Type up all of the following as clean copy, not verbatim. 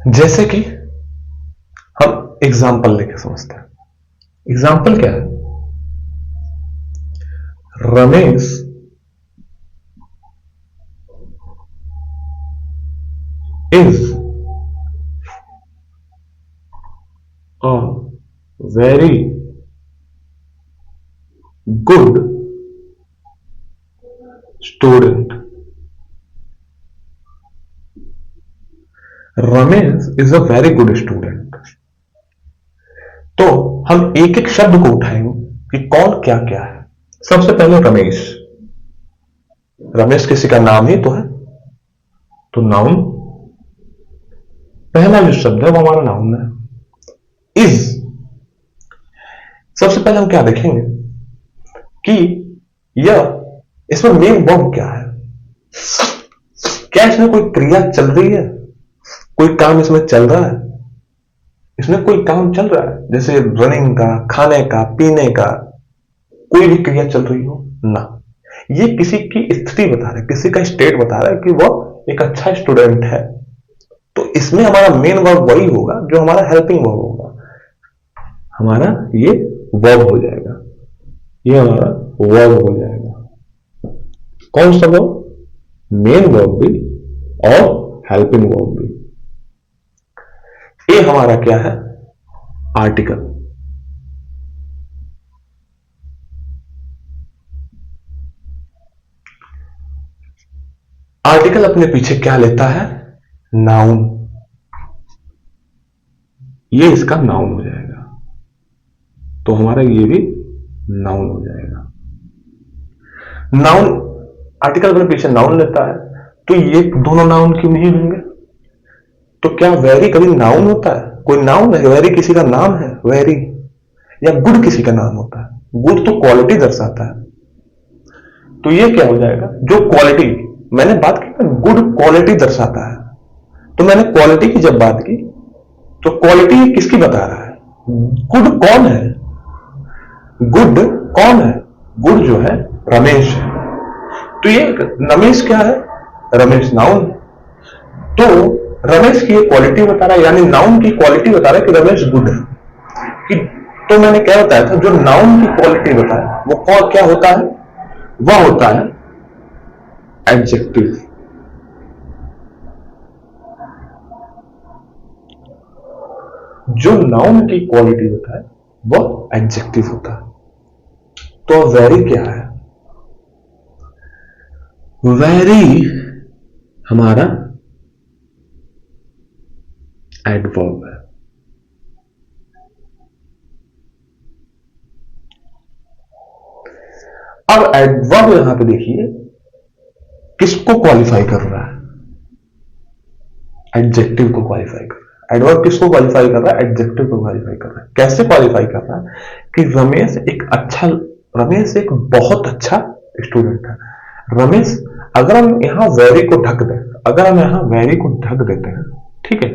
जैसे कि हम एग्जाम्पल लेके समझते हैं। एग्जाम्पल क्या है? Ramesh is a very good student. Ramesh is a very good student. तो हम एक एक शब्द को उठाएंगे कि कौन क्या क्या है। सबसे पहले रमेश। रमेश किसी का नाम ही तो है, तो नाउन। पहला जो शब्द है वो हमारा नाउन है। इज, सबसे पहले हम क्या देखेंगे कि यह, इसमें मेन वर्ब क्या है। क्या इसमें कोई क्रिया चल रही है, कोई काम इसमें चल रहा है? इसमें कोई काम चल रहा है जैसे रनिंग का, खाने का, पीने का, कोई भी क्रिया चल रही हो ना। ये किसी की स्थिति बता रहा है, किसी का स्टेट बता रहा है कि वह एक अच्छा स्टूडेंट है। तो इसमें हमारा मेन वर्ब वही होगा जो हमारा हेल्पिंग वर्ब होगा। हमारा ये वर्ब हो जाएगा, ये हमारा वर्ब हो जाएगा। कौन सा वर्ब? मेन वर्ब भी और हेल्पिंग वर्ब भी। ये हमारा क्या है? आर्टिकल। आर्टिकल अपने पीछे क्या लेता है? नाउन। ये इसका नाउन हो जाएगा, तो हमारा ये भी नाउन हो जाएगा। नाउन, आर्टिकल अपने पीछे नाउन लेता है, तो ये दोनों नाउन क्यों नहीं होंगे? तो क्या वेरी कभी नाउन होता है? कोई नाउन है? वेरी किसी का नाम है? वेरी या गुड किसी का नाम होता है? गुड तो क्वालिटी दर्शाता है। तो ये क्या हो जाएगा? जो क्वालिटी मैंने बात की ना, गुड क्वालिटी दर्शाता है। तो मैंने क्वालिटी की जब बात की, तो क्वालिटी किसकी बता रहा है? गुड कौन है? गुड कौन है? गुड जो है रमेश है। तो ये रमेश क्या है? रमेश नाउन। तो रमेश की ये क्वालिटी बता रहा है, यानी नाउन की क्वालिटी बता रहा है कि रमेश गुड है। कि तो मैंने क्या बताया था, जो नाउन की क्वालिटी बताया वो क्या होता है? वह होता है एडजेक्टिव। जो नाउन की क्वालिटी होता है वह एडजेक्टिव होता है। तो वेरी क्या है? वेरी हमारा एडवर्ब है। अब एडवर्ब यहां पे देखिए किसको क्वालिफाई कर रहा है? एडजेक्टिव को क्वालिफाई कर रहा है। एडवर्ब किसको क्वालिफाई कर रहा है? एडजेक्टिव को क्वालिफाई कर रहा है। कैसे क्वालिफाई कर रहा है? कि रमेश एक बहुत अच्छा स्टूडेंट है। रमेश, अगर हम यहां वेरी को ढक दें, अगर हम यहां वेरी को ढक देते हैं, ठीक है,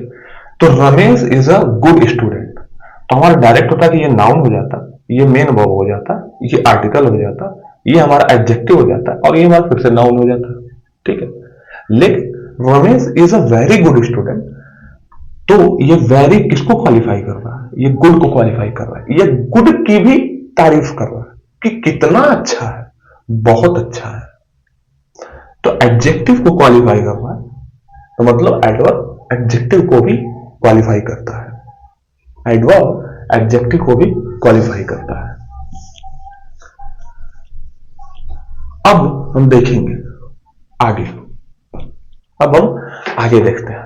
तो Ramesh is a good student, तो हमारा डायरेक्ट होता कि ये नाउन हो जाता, ये मेन वर्ब हो जाता, ये आर्टिकल हो जाता, ये हमारा एडजेक्टिव हो जाता और ये हमारा फिर से नाउन हो जाता। ठीक है, लेकिन Ramesh is a very good student, तो ये वेरी किसको क्वालिफाई कर रहा है? ये गुड को क्वालिफाई कर रहा है। ये गुड की भी तारीफ कर रहा है कि कितना अच्छा है, बहुत अच्छा है। तो एडजेक्टिव को क्वालिफाई कर रहा है, तो मतलब एडवर्ब एडजेक्टिव को भी क्वालिफाई करता है। एडवर्ब एडजेक्टिव को भी क्वालिफाई करता है। अब हम देखेंगे आगे। अब हम आगे देखते हैं।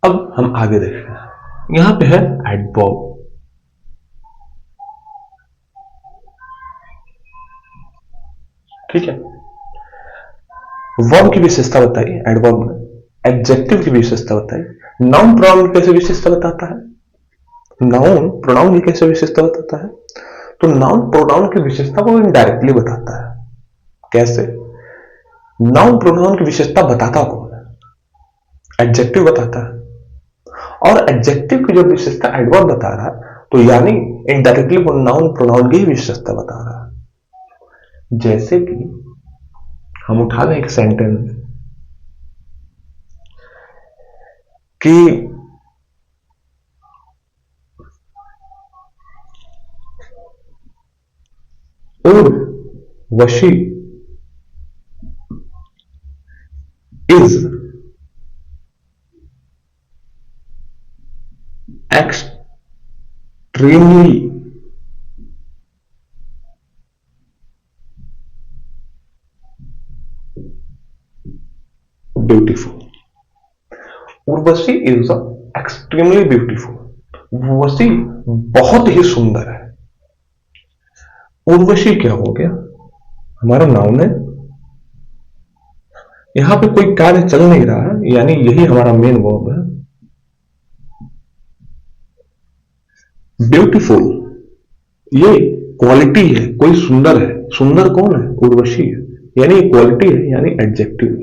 अब हम आगे देखते हैं। यहां पे है एडवर्ब। ठीक है, वर्ब की विशेषता बताई एडवर्ब में, एडजेक्टिव की विशेषता बताई, नाउन प्रोनाउन कैसे विशेषता बताता है, नाउन प्रोनाउन की कैसे विशेषता बताता है। तो नाउन प्रोनाउन की विशेषता को इनडायरेक्टली बताता है। कैसे? नाउन प्रोनाउन की विशेषता बताता कौन है? एडजेक्टिव बताता है। और एडजेक्टिव की जो विशेषता एडवर्ब बता रहा है, तो यानी इनडायरेक्टली वो नाउन प्रोनाउन की ही विशेषता बता रहा है। जैसे कि हम उठा लें एक सेंटेंस कि Urvashi is extremely beautiful. Urvashi is extremely beautiful. Urvashi बहुत ही सुंदर है। उर्वशी क्या हो गया? हमारा नाउन है। यहां पे कोई कार्य चल नहीं रहा है, यानी यही हमारा मेन वर्ब है। ब्यूटीफुल ये क्वालिटी है, कोई सुंदर है। सुंदर कौन है? उर्वशी है, यानी ये क्वालिटी है, यानी एडजेक्टिव है।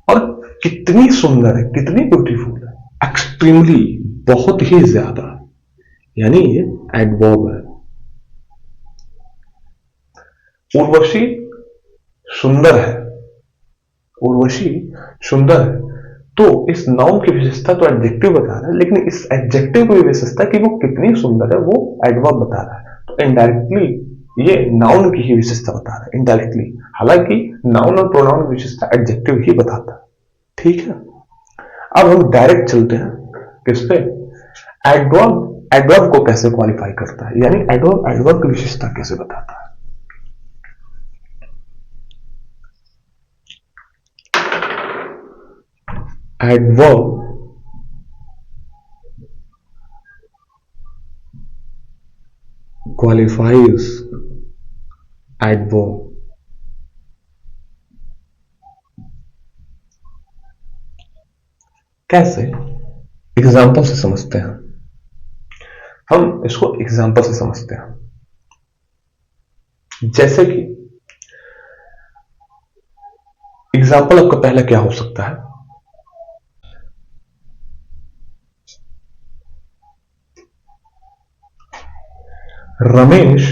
और कितनी सुंदर है, कितनी ब्यूटीफुल है? एक्सट्रीमली बहुत ही ज्यादा, यानी ये एडवर्ब है। उर्वशी सुंदर है। उर्वशी सुंदर है, तो इस नाउन की विशेषता तो एडजेक्टिव बता रहा है, लेकिन इस एडजेक्टिव की विशेषता कि वो कितनी सुंदर है वो एडवर्ब बता रहा है। तो इनडायरेक्टली ये नाउन की ही विशेषता बता रहा है, इनडायरेक्टली। हालांकि नाउन और प्रोनाउन की विशेषता एडजेक्टिव ही बताता है। ठीक है, अब हम डायरेक्ट चलते हैं किस पे? एडवर्ब। एडवर्ब को कैसे क्वालिफाई करता है, यानी एडवर्ब एडवर्ब की विशेषता कैसे बताता है? Adverb qualifies adverb। कैसे? एग्जाम्पल से समझते हैं। हम इसको एग्जाम्पल से समझते हैं। जैसे कि एग्जाम्पल आपका पहला क्या हो सकता है? Ramesh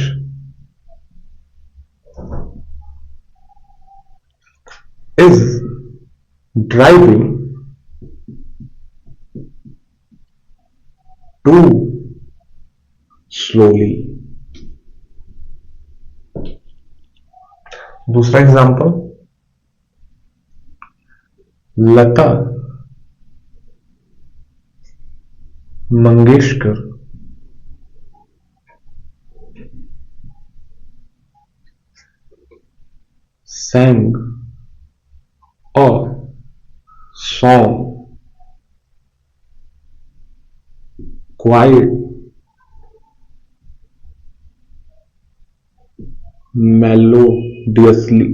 is driving too slowly। दूसरा example, Lata Mangeshkar sang a song quite melodiously।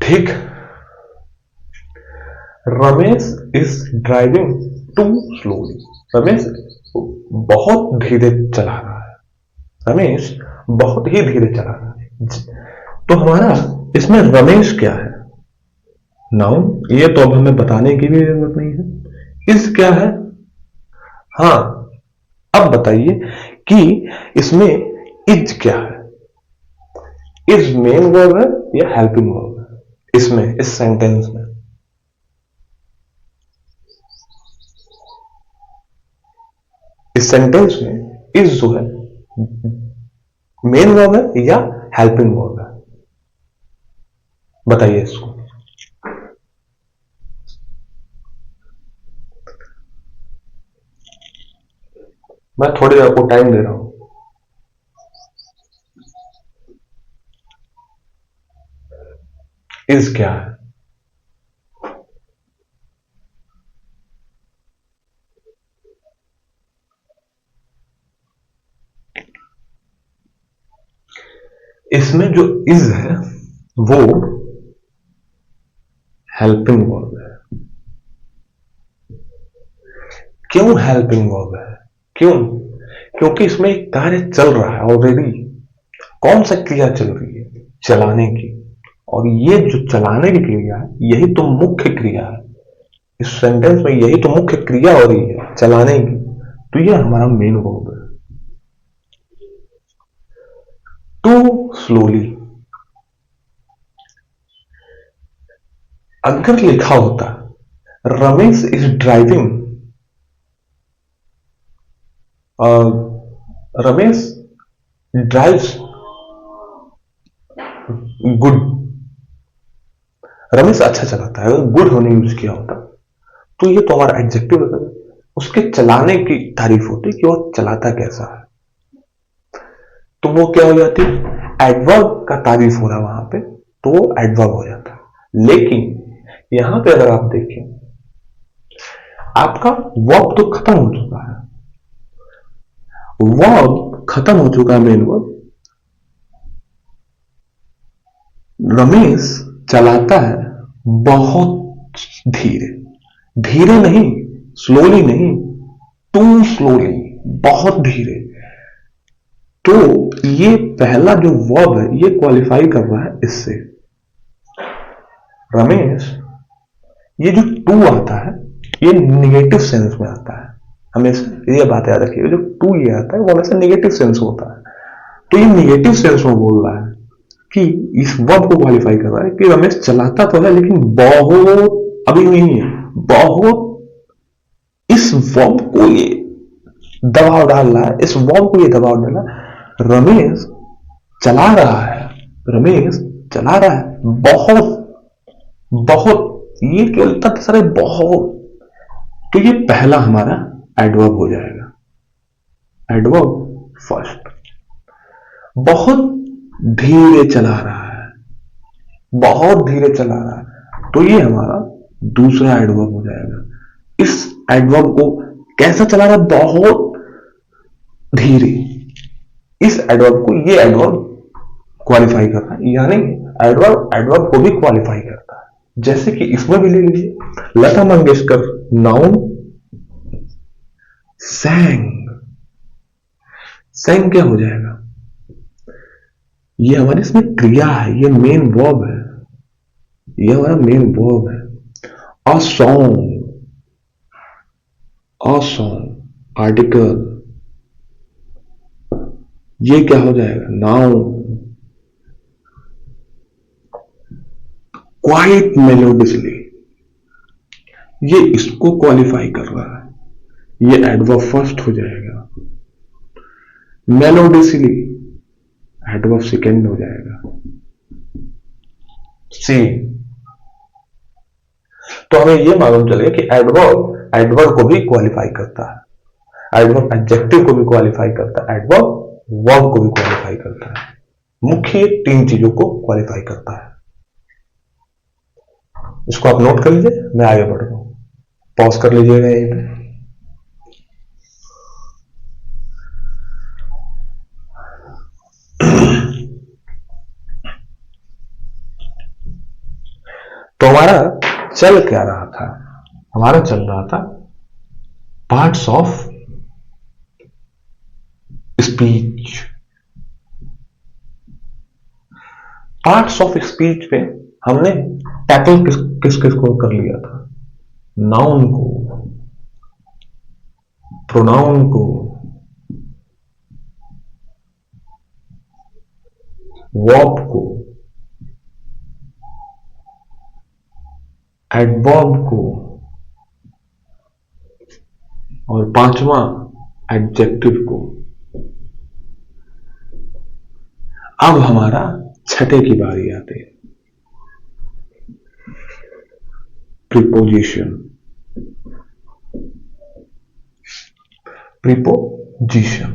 ठीक। Ramesh is driving too slowly. Ramesh बहुत धीरे चला रहा है। रमेश बहुत ही धीरे चला रहा है। तो हमारा इसमें रमेश क्या है? नाउन। ये तो अब हमें बताने की भी जरूरत नहीं है। इस क्या है? हां, अब बताइए कि इसमें इज क्या है? इज मेन वर्ब है या हेल्पिंग वर्ब है? इसमें, इस सेंटेंस में इज जो है मेन वर्ब है या हेल्पिंग वर्ब है? बताइए इसको। मैं थोड़ी देर आपको टाइम दे रहा हूं। इज क्या है? इसमें जो इज है वो हेल्पिंग वर्ब है। क्यों हेल्पिंग वर्ब है? क्यों? क्योंकि इसमें एक कार्य चल रहा है ऑलरेडी। कौन सा क्रिया चल रही है? चलाने की। और ये जो चलाने की क्रिया है, यही तो मुख्य क्रिया है इस सेंटेंस में, यही तो मुख्य क्रिया हो रही है चलाने की। तो ये हमारा मेन वर्ब है। टू स्लोली, अगर लिखा होता Ramesh is driving, Ramesh drives good, Ramesh अच्छा चलाता है, अगर गुड होने यूज किया होता तो ये तो हमारा एडजेक्टिव है, उसके चलाने की तारीफ होती कि वो चलाता कैसा है, तो वो क्या हो जाती, एडवर्ब का तारीफ हो रहा है वहां पे, तो वो एडवर्ब हो जाता है। लेकिन यहां पे अगर आप देखें, आपका वर्ब तो खत्म हो चुका है, वर्ब खत्म हो चुका है, मेन वर्ब। रमेश चलाता है बहुत धीरे, धीरे नहीं, स्लोली नहीं, टू स्लोली, बहुत धीरे। तो ये पहला जो वर्ब है ये क्वालिफाई कर रहा है इससे। रमेश, ये जो टू आता है ये निगेटिव सेंस में आता है, हमेशा ये बात याद रखिए, जो टू ये आता है वो हमेशा निगेटिव सेंस होता है। तो ये निगेटिव सेंस में बोल रहा है कि इस वर्ब को क्वालिफाई कर रहा है कि रमेश चलाता तो है लेकिन बहुत अभी नहीं है, बहुत, इस वर्ब को ये दबाव डाल रहा है, इस वर्ब को ये दबाव डाल रहा है, रमेश चला रहा है, रमेश चला रहा है बहुत, बहुत, ये केवल इतना सारे बहुत। तो ये पहला हमारा एडवर्ब हो जाएगा, एडवर्ब फर्स्ट। बहुत धीरे चला रहा है, बहुत धीरे चला रहा है, तो ये हमारा दूसरा एडवर्ब हो जाएगा। इस एडवर्ब को कैसा चला रहा है, बहुत धीरे, इस एडवर्ब को ये एडवर्ब क्वालिफाई कर रहा है, यानी एडवर्ब एडवर्ब को भी क्वालिफाई करता है। जैसे कि इसमें भी ले लीजिए, लता मंगेशकर नाउन सैंग, सैंग क्या हो जाएगा, ये हमारे इसमें क्रिया है, ये मेन वर्ब है, ये हमारा मेन वर्ब है। A song, a song article, ये क्या हो जाएगा, नाउन। क्वाइट मेलोडियसली, ये इसको क्वालिफाई कर रहा है, ये एडवर्ब फर्स्ट हो जाएगा। मेलोडियसली एडवर्ब सेकंड हो जाएगा। सी, तो हमें यह मालूम चले कि एडवर्ब एडवर्ब को भी क्वालिफाई करता है, एडवर्ब एडजेक्टिव को भी क्वालिफाई करता है, एडवर्ब वर्ब को भी क्वालिफाई करता है। मुख्य तीन चीजों को क्वालिफाई करता है। इसको आप नोट कर लीजिए, मैं आगे बढ़ रहा हूं, पॉज कर लीजिएगा यहीं पे। तो हमारा चल क्या रहा था, हमारा चल रहा था parts of speech. Parts of speech पे हमने टैकल किस किस को कर लिया था, नाउन को, प्रोनाउन को, वर्ब को, एडवर्ब को, और पांचवा एडजेक्टिव को। अब हमारा छठे की बारी आती है, प्रीपोजिशन। प्रीपोजिशन,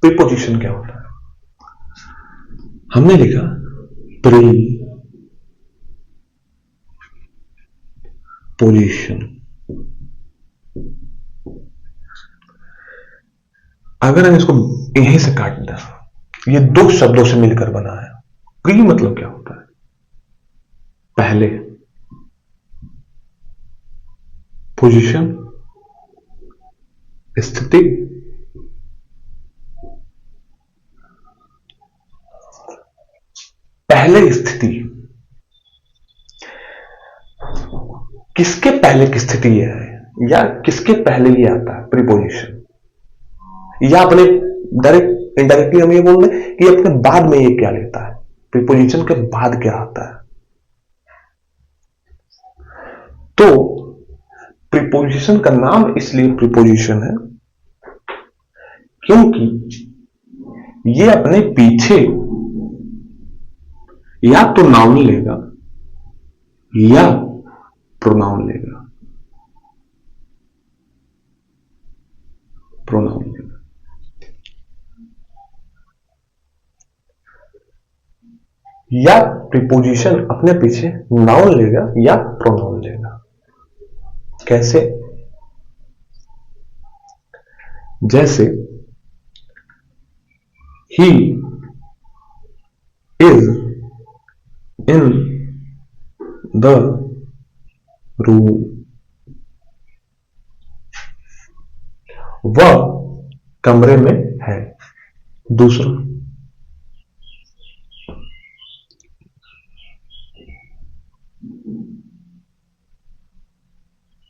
प्रीपोजिशन क्या होता है, हमने लिखा प्री पोजीशन। अगर हम इसको यहीं से काट दें, ये दो शब्दों से मिलकर बना है। प्री मतलब क्या होता है, पहले, पोजीशन स्थिति, पहले स्थिति, किसके पहले की स्थिति है या किसके पहले ये आता है प्रीपोजिशन, या अपने डायरेक्ट इनडायरेक्टली हम ये बोल रहे हैं कि अपने बाद में ये क्या लेता है, प्रीपोजिशन के बाद क्या आता है। तो प्रीपोजिशन का नाम इसलिए प्रीपोजिशन है क्योंकि ये अपने पीछे या तो नाउन लेगा या प्रोनाउन लेगा, प्रोनाउन लेगा। या प्रीपोजिशन अपने पीछे नाउन लेगा या प्रोनाउन लेगा। कैसे? जैसे he is in the room, वह कमरे में है। दूसरा,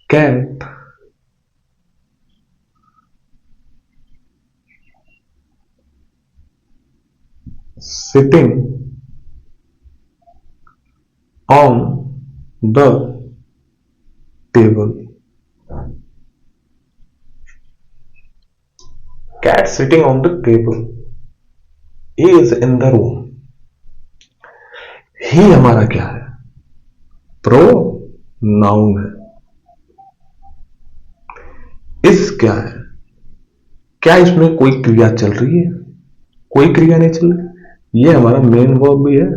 cat sitting on the table. Cat sitting on the table. He is in the room. ही हमारा क्या है? प्रोनाउन है। इस क्या है? क्या इसमें कोई क्रिया चल रही है? कोई क्रिया नहीं चल रही। ये हमारा मेन वर्ब भी है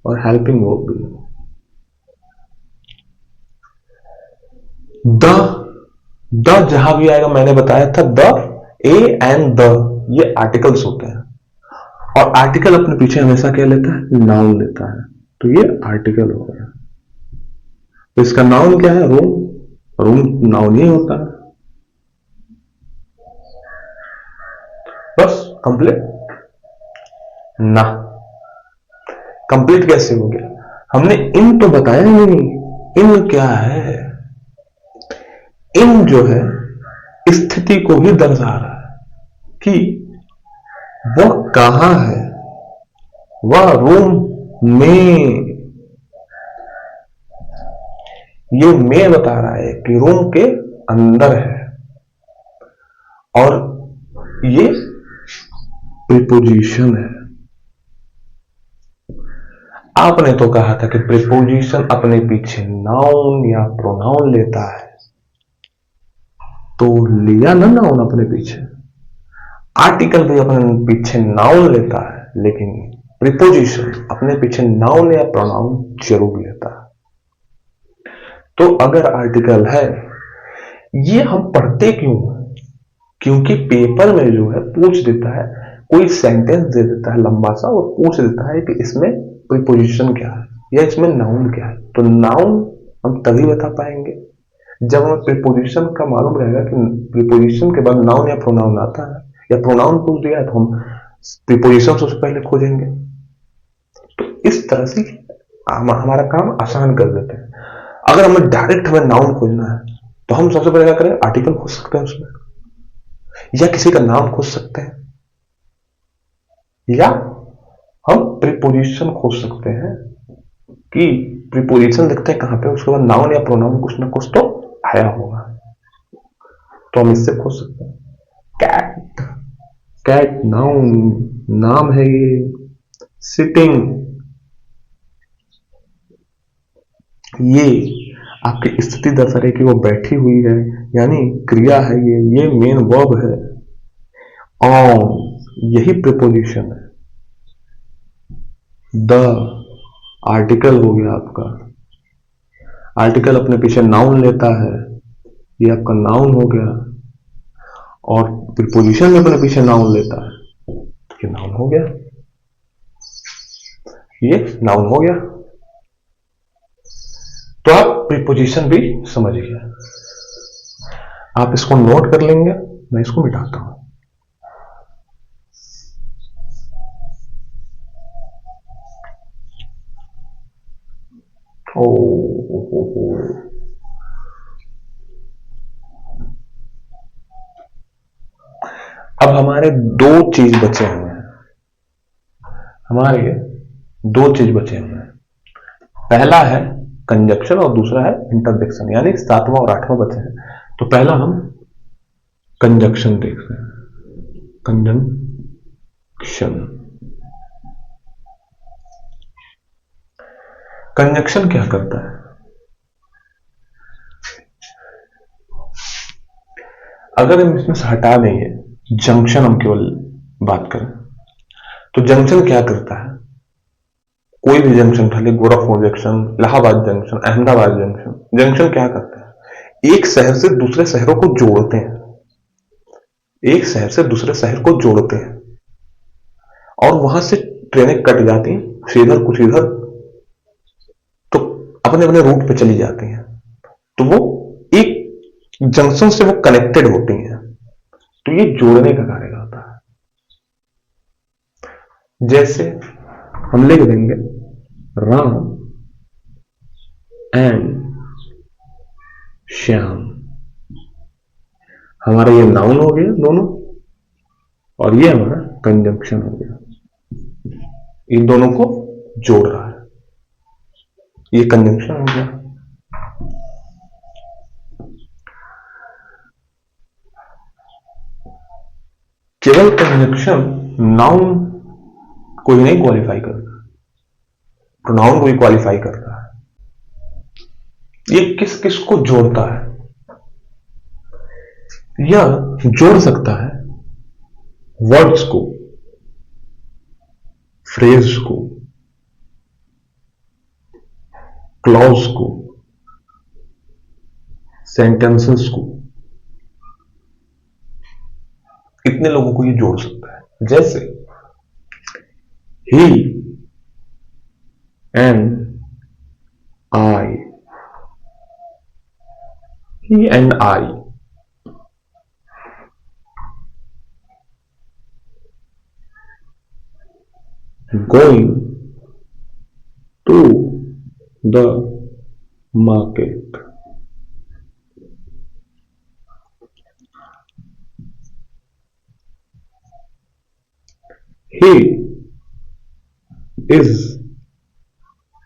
और हेल्पिंग वर्ब भी है। द जहां भी आएगा, मैंने बताया था द, ए एंड द ये आर्टिकल्स होते हैं और आर्टिकल अपने पीछे हमेशा क्या लेता है? नाउन लेता है। तो ये आर्टिकल हो गया। तो इसका नाउन क्या है? रूम। रूम नाउन ही होता है। बस कंप्लीट ना। कंप्लीट कैसे हो गया? हमने इन तो बताया नहीं। इन क्या है? इन जो है स्थिति को भी दर्शा रहा है कि वह कहां है। वह रूम में, ये में बता रहा है कि रूम के अंदर है। और ये प्रीपोजिशन है। आपने तो कहा था कि प्रीपोजिशन अपने पीछे नाउन या प्रोनाउन लेता है, तो लिया ना नाउन अपने पीछे। आर्टिकल भी अपने पीछे नाउन लेता है, लेकिन प्रीपोजिशन अपने पीछे नाउन या प्रोनाउन जरूर लेता है। तो अगर आर्टिकल है, ये हम पढ़ते क्यों? क्योंकि पेपर में जो है पूछ देता है, कोई सेंटेंस दे देता है लंबा सा और पूछ देता है कि इसमें प्रीपोजिशन क्या है या इसमें नाउन क्या है। तो नाउन हम तभी बता पाएंगे जब हमें प्रीपोजिशन का मालूम रहेगा कि प्रीपोजिशन के बाद नाउन या प्रोनाउन आता है, या प्रोनाउन पूछ दिया है तो हम प्रीपोजिशन सबसे पहले खोजेंगे। तो इस तरह से हमारा काम आसान कर देते हैं। अगर हमें डायरेक्ट हमें नाउन खोजना है तो हम सबसे पहले क्या करें? आर्टिकल खोज सकते हैं उसमें, या किसी का नाम खोज सकते हैं, या हम प्रीपोजिशन खोज सकते हैं कि प्रीपोजिशन लिखते हैं कहां पे, उसके बाद नाउन या प्रोनाउन कुछ ना कुछ तो आया होगा, तो हम इससे खोज सकते हैं। कैट, कैट नाउन, नाम है ये। सिटिंग, ये आपकी स्थिति दर्शा रही कि वो बैठी हुई है, यानी क्रिया है ये मेन वर्ब है। ऑन, यही प्रीपोजिशन है। द, आर्टिकल हो गया आपका। आर्टिकल अपने पीछे नाउन लेता है, ये आपका नाउन हो गया। और प्रीपोजिशन में अपने पीछे नाउन लेता है, ये नाउन हो गया। ये नाउन हो गया। तो आप प्रीपोजिशन भी समझ गए। आप इसको नोट कर लेंगे, मैं इसको मिटाता हूं। ओ, ओ। अब हमारे दो चीज बचे हुए हैं, हमारे दो चीज बचे हुए हैं। पहला है कंजक्शन और दूसरा है इंटरजेक्शन, यानी सातवां और आठवां बचे हैं। तो पहला हम कंजक्शन देखते हैं। कंजक्शन, कंजक्शन क्या करता है? अगर हम इसमें से हटा देंगे जंक्शन, हम केवल बात करें तो जंक्शन क्या करता है? कोई भी जंक्शन उठा ले, Gorakhpur junction, Allahabad junction, Ahmedabad junction, junction क्या करते हैं? एक शहर से दूसरे शहरों को जोड़ते हैं, एक शहर से दूसरे शहर को जोड़ते हैं, और वहां से ट्रेनें कट जाती हैं, कुछ इधर कुछ इधर, तो अपने अपने रूट पे चली जाती हैं। तो वो एक जंक्शन से वो कनेक्टेड होती हैं, तो ये जोड़ने का कार्य करता है। जैसे हम लिख देंगे राम एंड श्याम, हमारा ये नाउन हो गया दोनों, और ये हमारा कंजंक्शन हो गया, इन दोनों को जोड़ रहा है, ये कंजंक्शन हो गया। केवल कंजंक्शन नाउन को ही नहीं क्वालिफाई करता, प्रोनाउन को भी क्वालिफाई करता है। ये किस किस को जोड़ता है? यह जोड़ सकता है वर्ड्स को, फ्रेज को, क्लॉज को, सेंटेंसेस को, इतने लोगों को ये जोड़ सकता है। जैसे he and I, he and I, going to the market, he is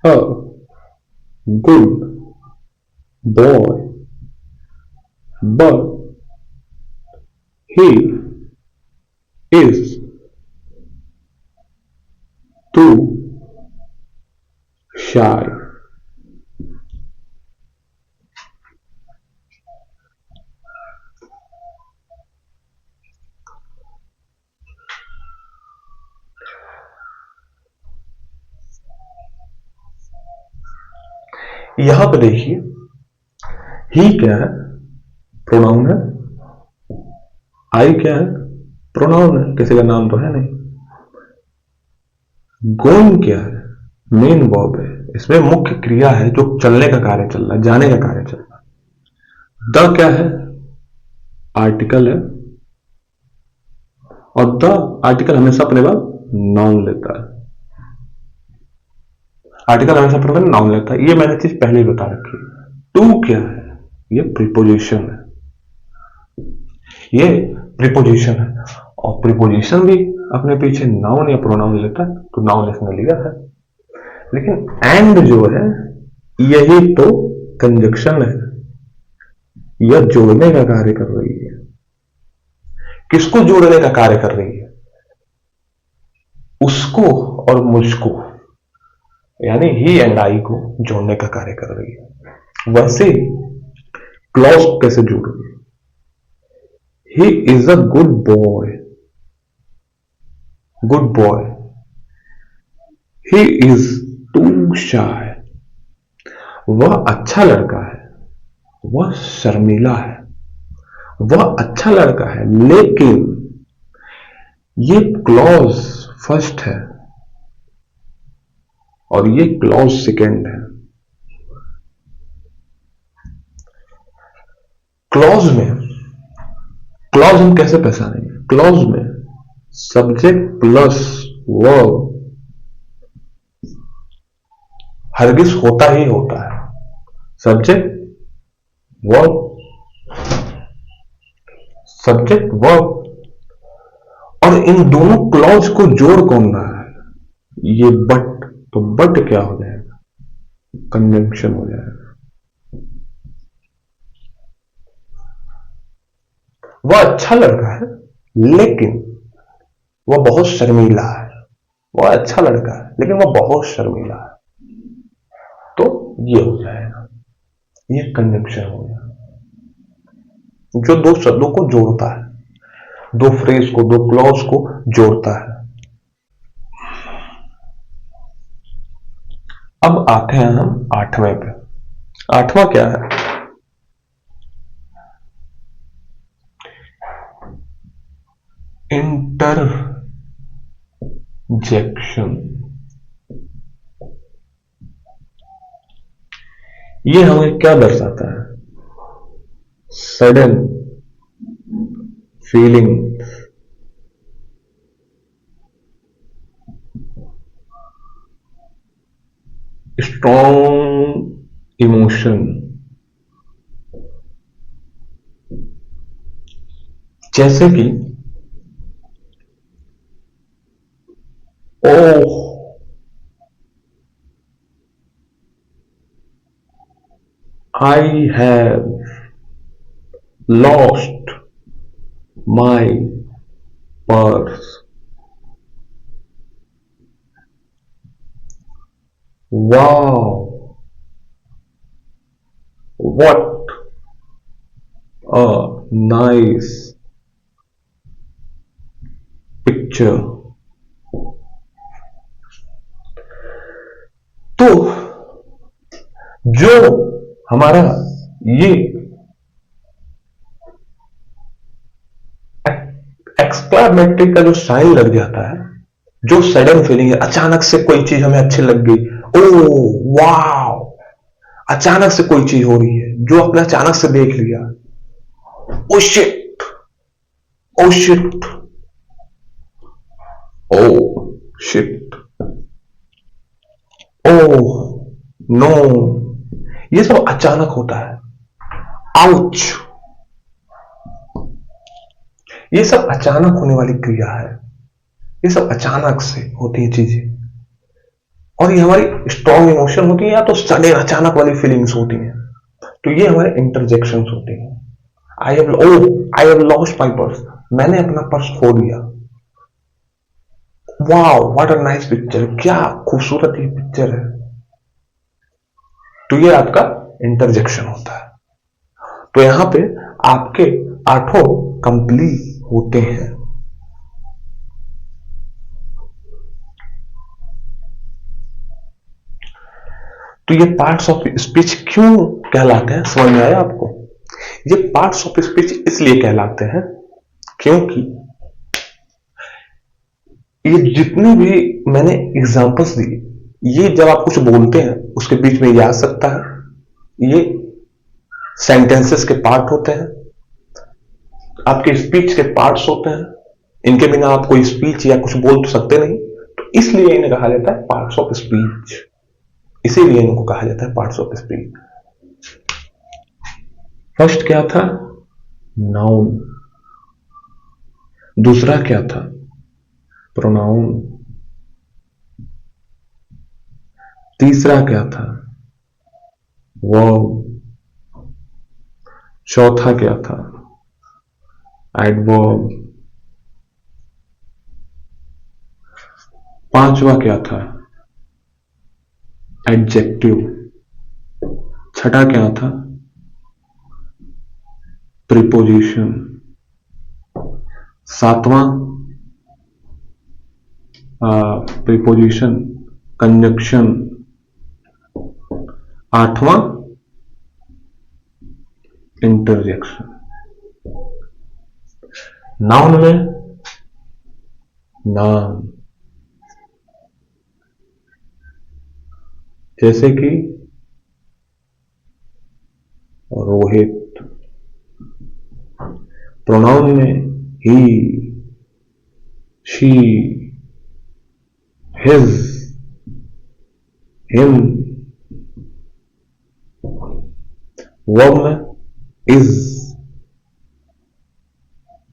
a good boy, but he is too shy. यहां पर देखिए ही क्या है? प्रोनाउन है। आई क्या है? प्रोनाउन है, किसी का नाम तो है नहीं। गोइंग क्या है? मेन वर्ब है, इसमें मुख्य क्रिया है, जो चलने का कार्य चल रहा है, जाने का कार्य चल रहा है। द क्या है? आर्टिकल है, और द आर्टिकल हमेशा अपने बाद नाउन लेता है, आर्टिकल हमेशा अपने बाद नाउन लेता है, ये मैंने चीज पहले ही बता रखी है। टू क्या है? ये प्रीपोजिशन है, ये प्रीपोजिशन है, और प्रीपोजिशन भी अपने पीछे नाउन या प्रोनाउन लेता है, तो नाउन इसने लिया है। लेकिन एंड जो है, यही तो कंजक्शन है, यह जोड़ने का कार्य कर रही है। किसको जोड़ने का कार्य कर रही है? उसको और मुझको, यानी ही एंड आई को जोड़ने का कार्य कर रही है। वैसे क्लॉज कैसे जोड़ रही है? He is a good boy, good boy, he is to शाय, वह अच्छा लड़का है, वह शर्मीला है, वह अच्छा लड़का है। लेकिन ये क्लॉज फर्स्ट है और ये क्लॉज सेकेंड है। क्लॉज हम कैसे पहचानेंगे? क्लॉज में सब्जेक्ट प्लस वर्ब हरगिज होता ही होता है। सब्जेक्ट वर्ब, सब्जेक्ट वर्ब, और इन दोनों क्लॉज को जोड़ कौन रहा है? ये बट, तो बट क्या हो जाएगा? कंजंक्शन हो जाएगा। वह अच्छा लड़का है लेकिन वह बहुत शर्मीला है। वह अच्छा लड़का है लेकिन वह बहुत शर्मीला है, तो ये हो जाएगा, ये कंजंक्शन हो गया, जो दो शब्दों को जोड़ता है, दो फ्रेज को, दो क्लॉज को जोड़ता है। अब आते हैं हम आठवें पे। आठवां क्या है? इंटरजेक्शन। ये हमें क्या दर्शाता है? सडन फीलिंग, स्ट्रॉन्ग इमोशन, जैसे कि ओह, I have lost my purse. Wow, what a nice picture. तो जो हमारा ये एक्सक्लामेटरी का जो साइन लग जाता है, जो सडन फीलिंग है, अचानक से कोई चीज हमें अच्छी लग गई, ओ वाव, अचानक से कोई चीज हो रही है जो आपने अचानक से देख लिया, oh shit, oh shit, oh shit, oh no, ये सब अचानक होता है। आउच, ये सब अचानक होने वाली क्रिया है, ये सब अचानक से होती है चीजें, और ये हमारी स्ट्रॉन्ग इमोशन होती है या तो सडन अचानक वाली फीलिंग्स होती हैं, तो ये हमारे इंटरजेक्शन होते हैं। I have lost my purse, मैंने अपना पर्स खो दिया। Wow what a nice picture, क्या खूबसूरत ये पिक्चर है, तो ये आपका इंटरजेक्शन होता है। तो यहां पे आपके 8 कंप्लीट होते हैं। तो ये पार्ट्स ऑफ स्पीच क्यों कहलाते हैं, समझ में आया आपको? ये पार्ट्स ऑफ स्पीच इसलिए कहलाते हैं क्योंकि ये जितने भी मैंने एग्जांपल्स दी, ये जब आप कुछ बोलते हैं उसके बीच में ये आ सकता है, ये सेंटेंसेस के पार्ट होते हैं, आपके स्पीच के पार्ट्स होते हैं, इनके बिना आप कोई स्पीच या कुछ बोल तो सकते नहीं, तो इसलिए इन्हें कहा जाता है पार्ट्स ऑफ स्पीच, इसीलिए इनको कहा जाता है पार्ट्स ऑफ स्पीच। फर्स्ट क्या था? नाउन। दूसरा क्या था? प्रोनाउन। तीसरा क्या था? वर्ब। चौथा क्या था? एडवर्ब। पांचवा क्या था? एडजेक्टिव। छठा क्या था? प्रीपोजिशन। सातवां प्रीपोजिशन, कंजक्शन। आठवां इंटरजेक्शन। नाउन में नाम, जैसे कि रोहित। प्रोनाउन में he, she, his, him, verb में is,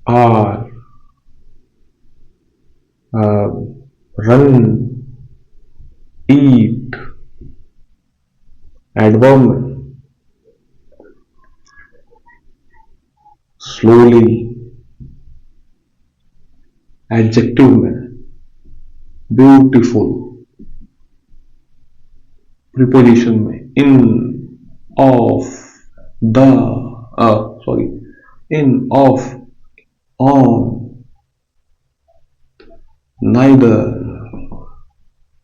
are, run, eat. Adverb में स्लोली। एडजेक्टिव में ब्यूटीफुल। प्रीपोजिशन में in, of, the, sorry, in, of, on, neither,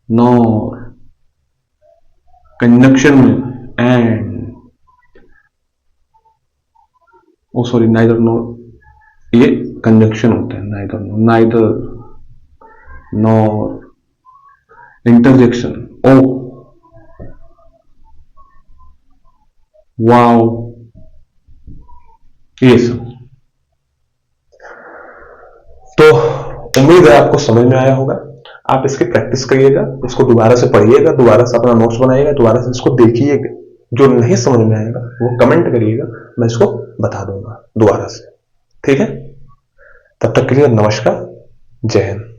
nor. Conjunction में and, oh sorry, neither nor, ये कंजंक्शन होता है, neither nor, neither, nor. Interjection oh, wow, ये सब। तो उम्मीद है आपको समझ में आया होगा। आप इसकी प्रैक्टिस करिएगा, इसको दोबारा से पढ़िएगा, दोबारा से अपना नोट्स बनाइएगा, दोबारा से इसको देखिएगा। जो नहीं समझ में आएगा वो कमेंट करिएगा, मैं इसको बता दूंगा दोबारा से। ठीक है, तब तक के लिए नमस्कार, जय हिंद।